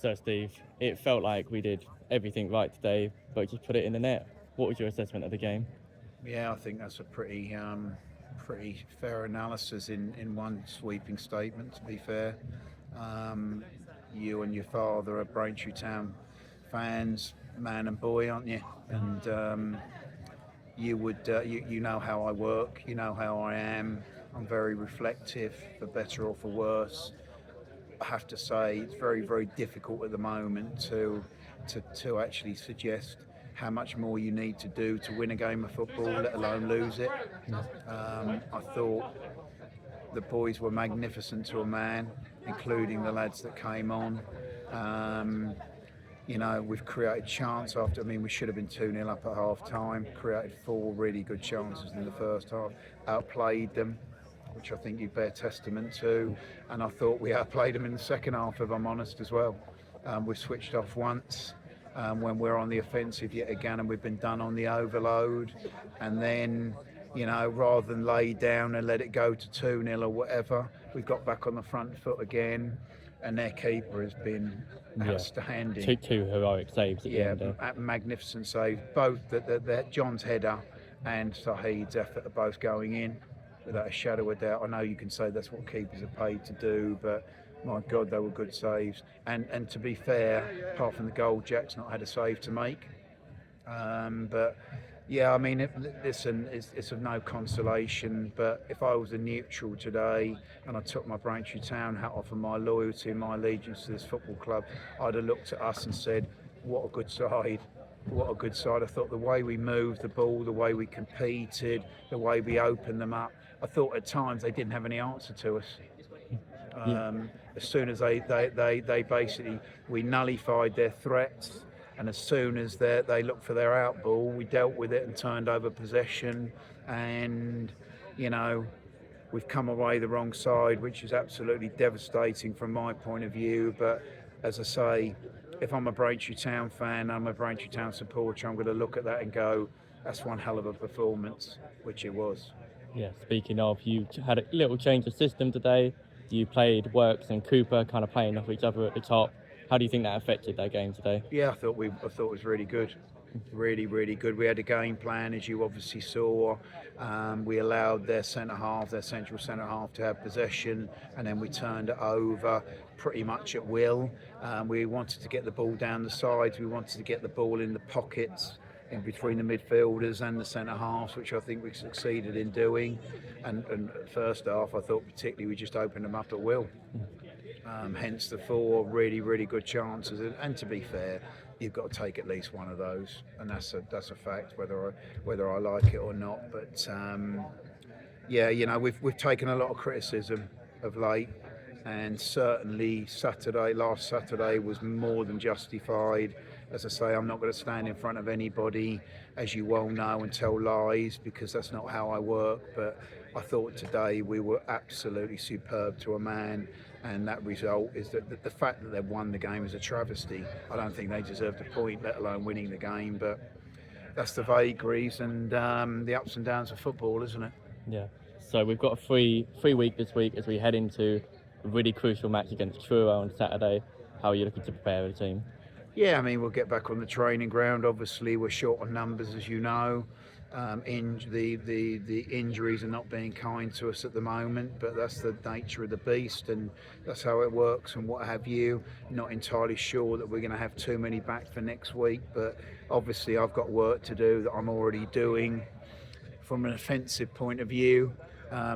So, Steve, it felt like we did everything right today, but just put it in the net. What was your assessment of the game? Yeah, I think that's a pretty fair analysis in one sweeping statement. To be fair, um, you and your father are Braintree Town fans, man and boy, aren't you? And you know how I work, you know how I am. I'm very reflective, for better or for worse. I have to say it's very difficult at the moment to actually suggest how much more you need to do to win a game of football, let alone lose it. I thought the boys were magnificent to a man, including the lads that came on. Um, we've created chance after. I mean, we should have been 2-0 up at half time. Created 4 really good chances in the first half. Outplayed them, which I think you bear testament to. And I thought we outplayed them in the second half, if I'm honest, as well. We switched off once when we're on the offensive yet again, and we've been done on the overload. And then, rather than lay down and let it go to 2-0 or whatever, we got back on the front foot again. And their keeper has been outstanding. Two heroic saves at the end there. Magnificent save. Both John's header and Saheed's effort are both going in, without a shadow of doubt. I know you can say that's what keepers are paid to do, but my God, they were good saves. And to be fair, apart from the goal, Jack's not had a save to make. But yeah, I mean, listen, it's of no consolation, but if I was a neutral today and I took my Braintree Town hat off and my loyalty and my allegiance to this football club, I'd have looked at us and said, what a good side. What a good side. I thought the way we moved the ball, the way we competed, the way we opened them up, I thought at times they didn't have any answer to us. As soon as they basically, we nullified their threats, and as soon as they looked for their out ball, we dealt with it and turned over possession. And we've come away the wrong side, which is absolutely devastating from my point of view. But as I say, if I'm a Braintree Town fan, I'm a Braintree Town supporter, I'm going to look at that and go, that's one hell of a performance, which it was. Yeah, speaking of, you had a little change of system today. You played Works and Cooper kind of playing off each other at the top. How do you think that affected their game today? Yeah, I thought it was really good. Really good. We had a game plan, as you obviously saw. We allowed their central centre half to have possession, and then we turned it over pretty much at will. We wanted to get the ball down the sides. We wanted to get the ball in the pockets in between the midfielders and the centre halves, which I think we succeeded in doing. And first half, I thought particularly we just opened them up at will. Hence the 4 really good chances. And to be fair, you've got to take at least one of those, and that's a fact, whether I like it or not. But we've taken a lot of criticism of late, and certainly last Saturday was more than justified. As I say, I'm not going to stand in front of anybody, as you well know, and tell lies, because that's not how I work. But I thought today we were absolutely superb to a man, and that result is that the fact that they've won the game is a travesty. I don't think they deserved a point, let alone winning the game. But that's the vagaries and the ups and downs of football, isn't it? Yeah. So we've got a free week this week as we head into a really crucial match against Truro on Saturday. How are you looking to prepare the team? Yeah, I mean, we'll get back on the training ground. Obviously, we're short on numbers, as you know. The injuries are not being kind to us at the moment, but that's the nature of the beast, and that's how it works and what have you. Not entirely sure that we're going to have too many back for next week, but obviously I've got work to do that I'm already doing from an offensive point of view,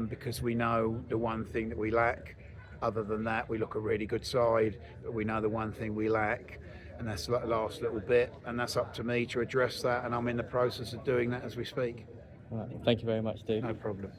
because we know the one thing that we lack. Other than that, we look a really good side, but we know the one thing we lack, and that's the last little bit, and that's up to me to address that, and I'm in the process of doing that as we speak. Right. Thank you very much, Steve. No problem.